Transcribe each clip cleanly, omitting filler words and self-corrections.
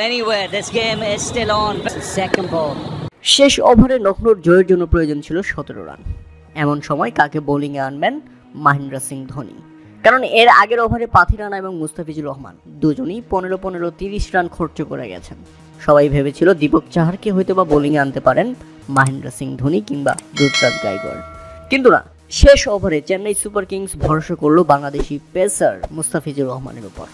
Anyway, this game is still on. Second ball. শেষ ওভারে লখনৌর জয়ের জন্য প্রয়োজন ছিল 17 রান। এমন সময় কাকে বোলিংয়ে আনবেন? মহেন্দ্র সিং ধোনি। কারণ এর আগের ওভারে পাথি রানা এবং মুস্তাফিজুর রহমান দুজনেই 15-15-30 রান খরচ করে গেছেন। সবাই ভেবেছিল দীপক চাহারকে হয়তোবা বোলিংয়ে আনতে পারেন মহেন্দ্র সিং ধোনি কিংবা রুতুরাজ গায়কোয়াড়, কিন্তু না। শেষ ওভারে চেন্নাই সুপার কিংস ভরসা করলো বাংলাদেশি পেসার মুস্তাফিজুর রহমানের উপর।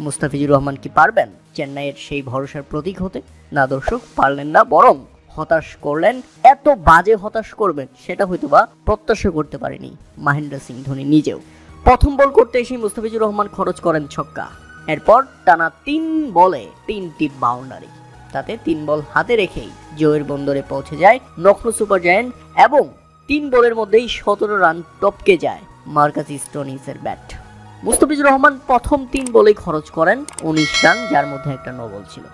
মুস্তাফিজুর রহমান কি পারবেন চেন্নাইয়ের সেই ভরসার প্রতীক হতে? না দর্শক, পারলেন না, বরং হতাশ করলেন। এত বাজে হতাশ করবেন সেটা হয়তোবা প্রত্যাশা করতে পারেনি মহেন্দ্র সিং ধোনি নিজেও। প্রথম বল করতে এসে মুস্তাফিজুর রহমান খরচ করেন ছক্কা। এরপর টানা 3 বলে 3টি বাউন্ডারি, তাতে 3 বল হাতে রেখেই জয়ের বন্দরে পৌঁছে যায় লখনৌ সুপার জায়ান্ট এবং 3 বলের মধ্যেই 17 রান টপকে যায় মার্কাস স্টোনিসের ব্যাট। মুস্তাফিজুর রহমান প্রথম 3 বলেই খরচ করেন 19 রান, যার মধ্যে একটা নো বল ছিল।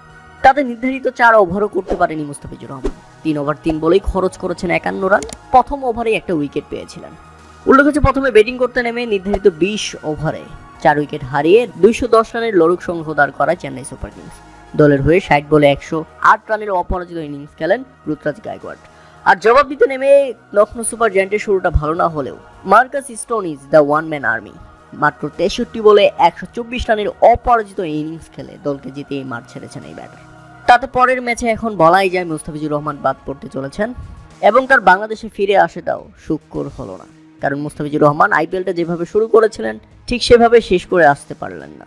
তাতে নির্ধারিত 4 ওভারও করতে পারেনি মুস্তাফিজুর রহমান। 3 ওভার 3 বলেই খরচ করেছেন 51 রান। প্রথম ওভারে একটা উইকেট পেয়েছিলেন। উল্লেখ হচ্ছে প্রথমে ব্যাটিং করতে নেমে নির্ধারিত 20 ওভারে 4 উইকেট হারিয়ে 210 রানের লড়ুক সংগ্রহ দাঁড় করায় চেন্নাই সুপার কিংস। দলের হয়ে 60 বলে 108 রানের অপরাজিত ইনিংস খেলেন রুতুরাজ গায়কোয়াড়। আর জবাব দিতে নেমে লখনৌ সুপার জায়ান্টের শুরুটা ভালো না হলেও Marcus Stoinis the one man army মাত্র 63 বলে 124 রানের অপরাজিত ইনিংস খেলে দলকে জিতিয়ে মাঠ ছেড়েছেন এই ব্যাটার। তাতে পরের ম্যাচে এখন বলাই যায় মুস্তাফিজুর রহমান বাদ পড়তে চলেছেন এবং তার বাংলাদেশে ফিরে আসাটাও সুখকর হলো না। কারণ মুস্তাফিজুর রহমান আইপিএলটা যেভাবে শুরু করেছিলেন ঠিক সেভাবে শেষ করে আসতে পারলেন না।